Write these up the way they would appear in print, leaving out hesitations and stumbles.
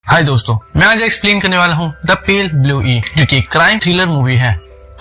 हाय दोस्तों, मैं आज एक्सप्लेन करने वाला हूँ द पेल ब्लू ई, जो कि एक क्राइम थ्रिलर मूवी है।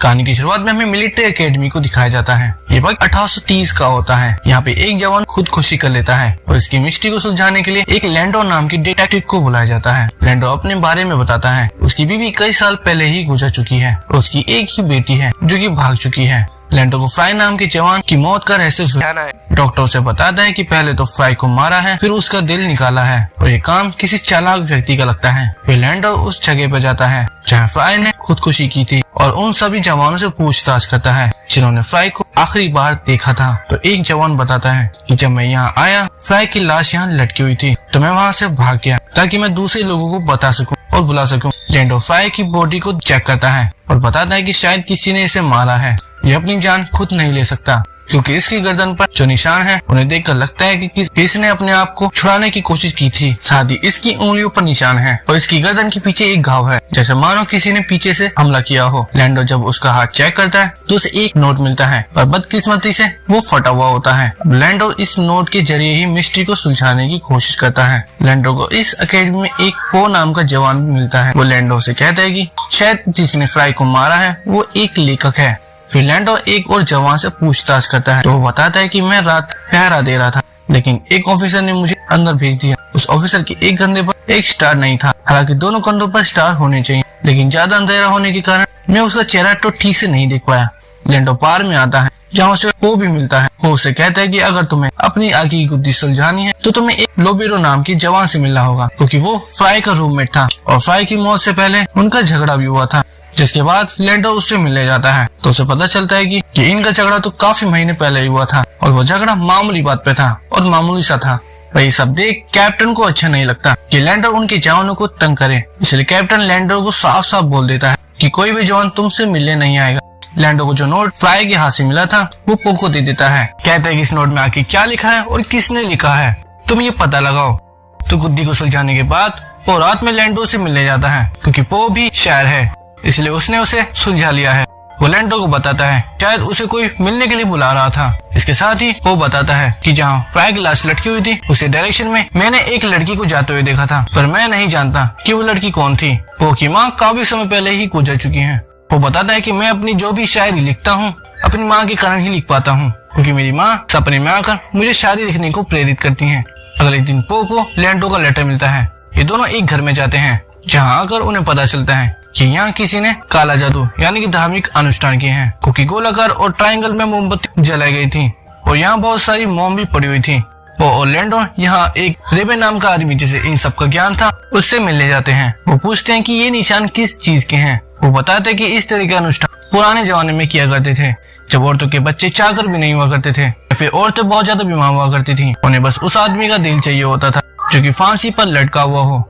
कहानी की शुरुआत में हमें मिलिट्री एकेडमी को दिखाया जाता है। ये वक्त 1830 का होता है। यहाँ पे एक जवान खुदकुशी कर लेता है और इसकी मिस्ट्री को सुलझाने के लिए एक लैंडो नाम की डिटेक्टिव को बुलाया जाता है। लैंडो अपने बारे में बताता है। उसकी बीवी कई साल पहले ही गुजर चुकी है और उसकी एक ही बेटी है जो कि भाग चुकी है। लैंडो को फ्राई नाम के जवान की मौत का रहस्य सुलझाना है। डॉक्टर उसे बताता है कि पहले तो फ्राई को मारा है, फिर उसका दिल निकाला है और ये काम किसी चालाक व्यक्ति का लगता है। फिर लैंडो उस जगह पर जाता है जहाँ फ्राई ने खुदकुशी की थी और उन सभी जवानों से पूछताछ करता है जिन्होंने फ्राई को आखिरी बार देखा था। तो एक जवान बताता है कि जब मैं यहाँ आया, फ्राई की लाश यहाँ लटकी हुई थी, तो मैं वहाँ से भाग गया ताकि मैं दूसरे लोगों को बता सकूं और बुला सकूं। लैंडो फ्राई की बॉडी को चेक करता है और बताता है कि शायद किसी ने इसे मारा है। ये अपनी जान खुद नहीं ले सकता क्योंकि इसकी गर्दन पर जो निशान है उन्हें देखकर लगता है कि इसने अपने आप को छुड़ाने की कोशिश की थी। साथ ही इसकी उंगलियों पर निशान है और इसकी गर्दन के पीछे एक घाव है, जैसे मानो किसी ने पीछे से हमला किया हो। लैंडो जब उसका हाथ चेक करता है तो उसे एक नोट मिलता है, पर बदकिस्मती से वो फटा हुआ होता है। लैंडो इस नोट के जरिए ही मिस्ट्री को सुलझाने की कोशिश करता है। लैंडो को इस अकेडमी में एक पो नाम का जवान भी मिलता है। वो लैंडो से कहता है कि शायद जिसने फ्राई को मारा है वो एक लेखक है। फिर लैंडो एक और जवान से पूछताछ करता है तो वो बताता है कि मैं रात पहरा दे रहा था, लेकिन एक ऑफिसर ने मुझे अंदर भेज दिया। उस ऑफिसर की एक कंधे पर एक स्टार नहीं था, हालांकि दोनों कंधों पर स्टार होने चाहिए, लेकिन ज्यादा अंधेरा होने के कारण मैं उसका चेहरा तो ठीक से नहीं देख पाया। लैंडो पार में आता है जहाँ उसे वो भी मिलता है। वो उससे कहता है कि अगर तुम्हें अपनी आगे की गुत्थी सुलझानी है तो तुम्हें एक लोबेरो नाम की जवान से मिलना होगा, क्योंकि वो फ्राई का रूममेट था और फ्राई की मौत से पहले उनका झगड़ा भी हुआ था। जिसके बाद लैंडो उससे मिलने जाता है तो उसे पता चलता है कि इनका झगड़ा तो काफी महीने पहले ही हुआ था और वो झगड़ा मामूली बात पे था और मामूली सा था। वही सब देख कैप्टन को अच्छा नहीं लगता कि लैंडो उनके जवानों को तंग करे, इसलिए कैप्टन लैंडो को साफ साफ बोल देता है कि कोई भी जवान तुमसे मिलने नहीं आएगा। लैंडो को जो नोट फ्राई के हाथ से मिला था वो पो को दे देता है। कहता है कि इस नोट में आखिर क्या लिखा है और किसने लिखा है, तुम ये पता लगाओ। तो गुद्दी को सुलझाने के बाद पो रात में लैंडो से मिलने जाता है, क्योंकि पो भी शायर है इसलिए उसने उसे सुलझा लिया है। वो लैंडो को बताता है शायद उसे कोई मिलने के लिए बुला रहा था। इसके साथ ही वो बताता है कि जहाँ फ्राई की लाश लटकी हुई थी उसी डायरेक्शन में मैंने एक लड़की को जाते हुए देखा था, पर मैं नहीं जानता कि वो लड़की कौन थी। वो की माँ काफी समय पहले ही गुजर चुकी है। वो बताता है कि मैं अपनी जो भी शायरी लिखता हूँ अपनी माँ के कारण ही लिख पाता हूँ, क्योंकि मेरी माँ सपने में आकर मुझे शायरी लिखने को प्रेरित करती है। अगले दिन पो को लैंडो का लेटर मिलता है। ये दोनों एक घर में जाते हैं जहाँ आकर उन्हें पता चलता है कि यहाँ किसी ने काला जादू यानी कि धार्मिक अनुष्ठान किए हैं, क्योंकि गोलाकार और ट्रायंगल में मोमबत्ती जलाई गई थी और यहाँ बहुत सारी मोम भी पड़ी हुई थी। वो और लैंडो यहाँ एक रेबे नाम का आदमी जिसे इन सब का ज्ञान था उससे मिलने जाते हैं। वो पूछते हैं कि ये निशान किस चीज के हैं। वो बताते हैं कि इस तरह के अनुष्ठान पुराने जमाने में किया करते थे, जब औरतों के बच्चे चाहकर भी नहीं हुआ करते थे, फिर औरतें बहुत ज्यादा बीमार हुआ करती थी। उन्हें बस उस आदमी का दिल चाहिए होता था जो कि फांसी पर लटका हुआ हो।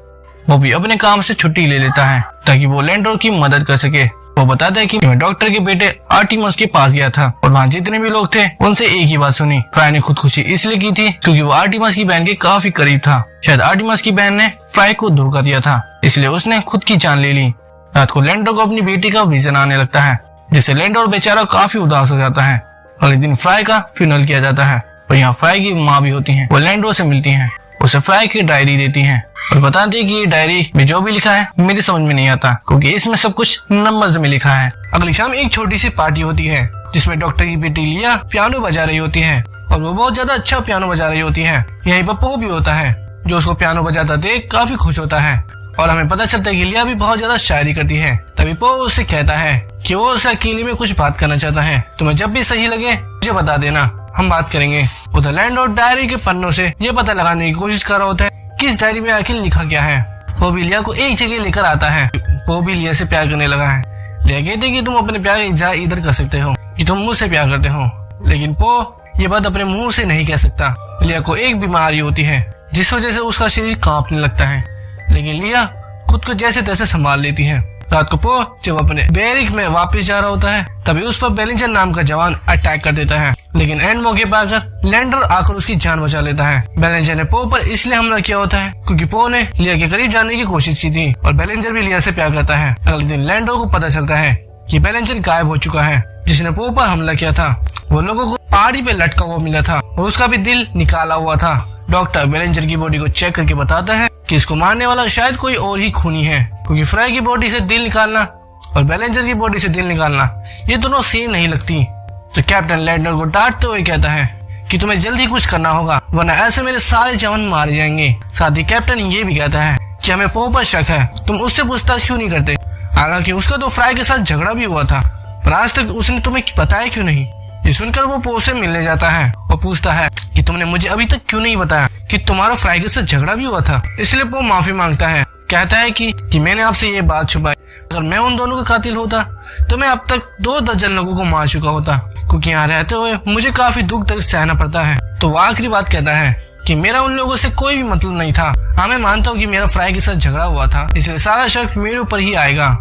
वो भी अपने काम से छुट्टी ले लेता है ताकि वो लैंडो की मदद कर सके। वो बताता है कि मैं डॉक्टर के बेटे आर्टिमस के पास गया था और वहाँ जितने भी लोग थे उनसे एक ही बात सुनी। फ्राई ने खुदकुशी इसलिए की थी क्योंकि वो आर्टिमस की बहन के काफी करीब था। शायद आर्टिमस की बहन ने फ्राई को धोखा दिया था, इसलिए उसने खुद की जान ले ली। रात को लैंडो को अपनी बेटी का विजन आने लगता है, जिससे लैंडो बेचारा काफी उदास हो जाता है। अगले दिन फ्राई का फ्यूनरल किया जाता है और यहाँ फ्राई की माँ भी होती है। वो लैंडो से मिलती है, उसे फ्राई की डायरी देती है और बताती है कि ये डायरी में जो भी लिखा है मेरी समझ में नहीं आता, क्योंकि इसमें सब कुछ नंबर्स में लिखा है। अगली शाम एक छोटी सी पार्टी होती है जिसमें डॉक्टर की बेटी लिया पियानो बजा रही होती है और वो बहुत ज्यादा अच्छा पियानो बजा रही होती है। यहीं पर पो भी होता है जो उसको पियानो बजाता देख काफी खुश होता है और हमें पता चलता है कि लिया भी बहुत ज्यादा शायरी करती है। तभी पो उससे कहता है कि वो उसे अकेले में कुछ बात करना चाहता है, तुम्हें जब भी सही लगे मुझे बता देना, हम बात करेंगे। उधर लैंडो डायरी के पन्नों से ये पता लगाने की कोशिश कर रहा होता है किस डायरी में आखिर लिखा क्या है। वो भी लिया को एक जगह लेकर आता है। वो भी लिया से प्यार करने लगा है। लिया कहते कि तुम अपने प्यार का इज़हार इधर कर सकते हो कि तुम मुझसे प्यार करते हो, लेकिन पो ये बात अपने मुंह से नहीं कह सकता। लिया को एक बीमारी होती है जिस वजह से उसका शरीर कांपने लगता है, लेकिन लिया खुद को जैसे तैसे संभाल लेती है। रात को पो जब अपने बैरिक में वापस जा रहा होता है तभी उस पर बेलिंजर नाम का जवान अटैक कर देता है, लेकिन एंड मौके पर आकर लैंडो आकर उसकी जान बचा लेता है। बेलिंजर ने पो पर इसलिए हमला किया होता है क्योंकि पो ने लिया के करीब जाने की कोशिश की थी और बेलिंजर भी लिया से प्यार करता है। अगले दिन लैंडो को पता चलता है कि बेलिंजर गायब हो चुका है, जिसने पो पर हमला किया था। वो लोगों को पहाड़ी पे लटका हुआ मिला था और उसका भी दिल निकाला हुआ था। डॉक्टर बेलेंजर की बॉडी को चेक करके बताता है कि इसको मारने वाला शायद कोई और ही खूनी है, क्योंकि फ्राई की बॉडी से दिल निकालना और बेलेंजर की बॉडी से दिल निकालना ये दोनों सेम नहीं लगती। तो कैप्टन लैंडर को डांटते हुए कहता है कि तुम्हें जल्दी कुछ करना होगा, वरना ऐसे मेरे सारे जवान मारे जाएंगे। साथ ही कैप्टन ये भी कहता है कि हमें पो पर शक है, तुम उससे पूछताछ क्यों नहीं करते? हालांकि उसका तो फ्राई के साथ झगड़ा भी हुआ था, पर आज तक उसने तुम्हें बताया क्यों नहीं? ये सुनकर वो पो से मिलने जाता है और पूछता है कि तुमने मुझे अभी तक क्यों नहीं बताया कि तुम्हारा फ्राई के साथ झगड़ा भी हुआ था। इसलिए पो माफी मांगता है, कहता है कि मैंने आपसे ये बात छुपाई। अगर मैं उन दोनों का कातिल होता तो मैं अब तक 2 दर्जन लोगों को मार चुका होता, क्योंकि यहाँ रहते हुए मुझे काफी दुख दर्द सहना पड़ता है। तो वो आखिरी बात कहता है कि मेरा उन लोगों से कोई भी मतलब नहीं था। हाँ, मैं मानता हूँ कि मेरा फ्राई के साथ झगड़ा हुआ था, इसलिए सारा शक मेरे ऊपर ही आएगा।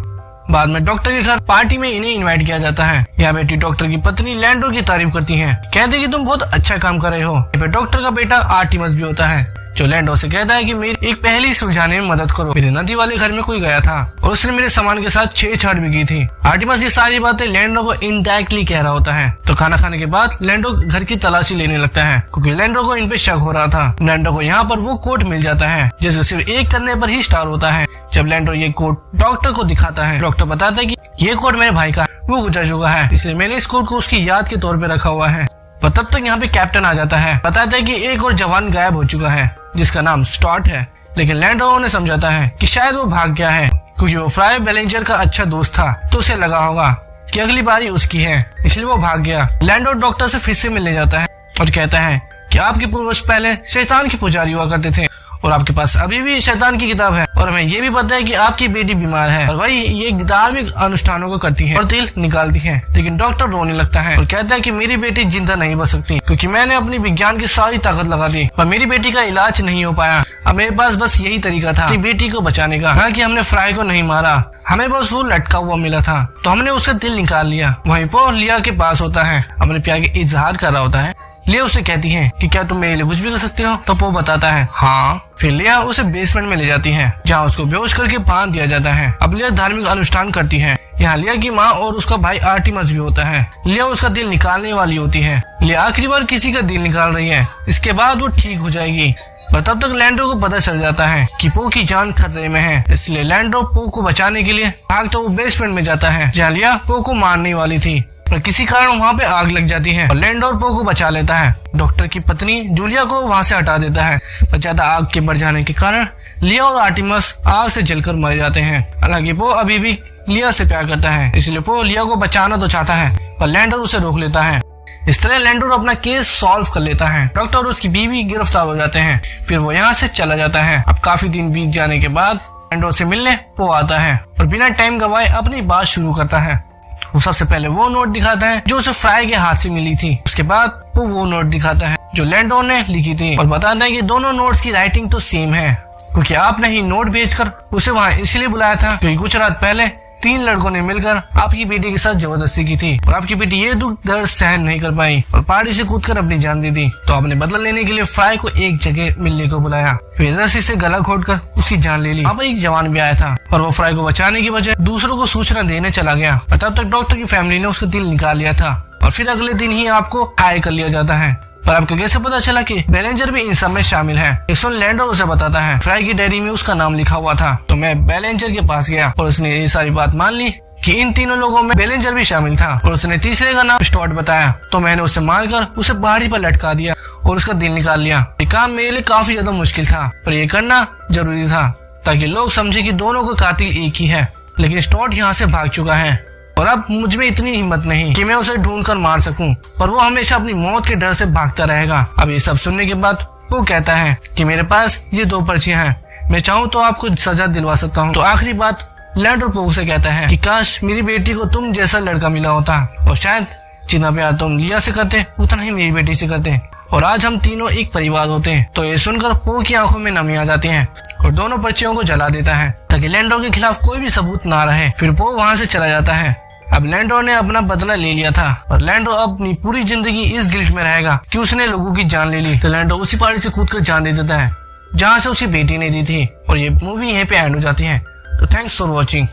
बाद में डॉक्टर के घर पार्टी में इन्हें इनवाइट किया जाता है। यहाँ बेटी डॉक्टर की पत्नी लैंडो की तारीफ करती है, कहते कि तुम बहुत अच्छा काम कर रहे हो। डॉक्टर का बेटा आर्टिमस भी होता है, जो लैंडो से कहता है कि मेरी एक पहेली सुलझाने में मदद करो। मेरे नदी वाले घर में कोई गया था और उसने मेरे सामान के साथ छेड़छाड़ भी की थी। आर्टिमस ये सारी बातें लैंडो को इनडायरेक्टली कह रहा होता है। तो खाना खाने के बाद लैंडो घर की तलाशी लेने लगता है, क्योंकि लैंडो को इन पे शक हो रहा था। लैंडो को यहाँ पर वो कोट मिल जाता है जिसको सिर्फ एक करने पर ही स्टार होता है। जब लैंडो ये कोट डॉक्टर को दिखाता है, डॉक्टर बताता है कि ये कोट मेरे भाई का वो गुजर चुका है, इसलिए मैंने इस कोट को उसकी याद के तौर पे रखा हुआ है। पर तब तक यहाँ पे कैप्टन आ जाता है, बताता है कि एक और जवान गायब हो चुका है जिसका नाम स्टॉट है। लेकिन लैंडो उन्हें समझाता है कि शायद वो भाग गया है, क्योंकि वो फ्राई बेलेंजर का अच्छा दोस्त था, तो उसे लगा होगा कि अगली बारी उसकी है, इसलिए वो भाग गया। लैंडो डॉक्टर से फिर से मिलने जाता है और कहता है कि आपके पूर्वज पहले शैतान के पुजारी हुआ करते थे और आपके पास अभी भी शैतान की किताब है, और हमें ये भी पता है कि आपकी बेटी बीमार है और वही ये धार्मिक अनुष्ठानों को करती है और दिल निकालती है। लेकिन डॉक्टर रोने लगता है और कहता है कि मेरी बेटी जिंदा नहीं बच सकती, क्योंकि मैंने अपनी विज्ञान की सारी ताकत लगा दी पर मेरी बेटी का इलाज नहीं हो पाया। अब मेरे पास बस यही तरीका था अपनी बेटी को बचाने का। हालांकि हमने फ्राई को नहीं मारा, हमें बस वो लटका हुआ मिला था, तो हमने उसका दिल निकाल लिया। वहीं पर लिया के पास होता है, अपने प्यार के इजहार कर रहा होता है। लिया उसे कहती है कि क्या तुम मेरे लिए कुछ भी कर सकते हो? तो वो बताता है हाँ। फिर लिया उसे बेसमेंट में ले जाती है, जहाँ उसको बेहोश करके बांध दिया जाता है। अब लिया धार्मिक अनुष्ठान करती है। यहाँ लिया की माँ और उसका भाई आर्टिमस भी होता है। लिया उसका दिल निकालने वाली होती है। लिया आखिरी बार किसी का दिल निकाल रही है, इसके बाद वो ठीक हो जाएगी। पर तब तक लैंडो को पता चल जाता है कि पो की जान खतरे में है, इसलिए लैंडो पो को बचाने के लिए भागता वो बेसमेंट में जाता है, जहाँ लिया पो को मारने वाली थी, पर किसी कारण वहाँ पे आग लग जाती है और लैंडो पो को बचा लेता है। डॉक्टर की पत्नी जूलिया को वहाँ से हटा देता है, पर ज्यादा आग के बढ़ जाने के कारण लिया और आर्टिमस आग से जलकर मर जाते हैं। हालांकि पो अभी भी लिया से प्यार करता है, इसलिए पो लिया को बचाना तो चाहता है, पर लैंडो उसे रोक लेता है। इस तरह लैंडो अपना केस सॉल्व कर लेता है। डॉक्टर और उसकी बीवी गिरफ्तार हो जाते हैं, फिर वो यहाँ से चला जाता है। अब काफी दिन बीत जाने के बाद लैंडो से मिलने पो आता है और बिना टाइम गवाए अपनी बात शुरू करता है। वो सबसे पहले वो नोट दिखाता है जो उसे फ्राई के हाथ से मिली थी। उसके बाद वो नोट दिखाता है जो लैंडो ने लिखी थी और बताता है कि दोनों नोट्स की राइटिंग तो सेम है, क्योंकि आपने ही नोट भेजकर उसे वहाँ इसलिए बुलाया था क्योंकि कुछ रात पहले 3 लड़कों ने मिलकर आपकी बेटी के साथ जबरदस्ती की थी और आपकी बेटी ये दुख दर्द सहन नहीं कर पाई और पहाड़ी से कूदकर अपनी जान दे दी। तो आपने बदला लेने के लिए फ्राई को एक जगह मिलने को बुलाया, फिर रस्सी से गला घोटकर उसकी जान ले ली। अब एक जवान भी आया था और वो फ्राई को बचाने की बजाय दूसरों को सूचना देने चला गया। तब तक डॉक्टर की फैमिली ने उसका दिल निकाल लिया था और फिर अगले दिन ही आपको हायर कर लिया जाता है। पर आपको कैसे पता चला कि बेलेंजर भी इन सब में शामिल है? इसमें लैंडो उसे बताता है फ्राई की डायरी में उसका नाम लिखा हुआ था। तो मैं बेलेंजर के पास गया और उसने ये सारी बात मान ली कि इन तीनों लोगों में बेलेंजर भी शामिल था और उसने तीसरे का नाम स्टॉट बताया। तो मैंने उसे मारकर उसे पहाड़ी पर लटका दिया और उसका दिल निकाल लिया। ये काम मेरे लिए काफी ज्यादा मुश्किल था, पर ये करना जरूरी था ताकि लोग समझे कि दोनों का कातिल एक ही है। लेकिन स्टॉट यहाँ से भाग चुका है और अब मुझ में इतनी हिम्मत नहीं कि मैं उसे ढूंढ कर मार सकूं, पर वो हमेशा अपनी मौत के डर से भागता रहेगा। अब ये सब सुनने के बाद वो कहता है कि मेरे पास ये 2 पर्चियां हैं, मैं चाहूँ तो आपको सजा दिलवा सकता हूँ। तो आखिरी बात लैंडो पो से कहता है कि काश मेरी बेटी को तुम जैसा लड़का मिला होता और शायद जितना प्यार तुम लिया से करते उतना ही मेरी बेटी से करते और आज हम तीनों एक परिवार होते हैं। तो ये सुनकर पो की आंखों में नमी आ जाती है और दोनों पर्चियों को जला देता है ताकि लैंडो के खिलाफ कोई भी सबूत ना रहे। फिर पो वहाँ से चला जाता है। अब लैंडो ने अपना बदला ले लिया था और लैंडो अपनी पूरी जिंदगी इस गिल्ट में रहेगा कि उसने लोगों की जान ले ली। तो लैंडो उसी पहाड़ी से कूदकर जान दे देता है जहाँ से उसकी बेटी ने दी थी और ये मूवी यहीं पे एंड हो जाती है। तो थैंक्स फॉर वॉचिंग।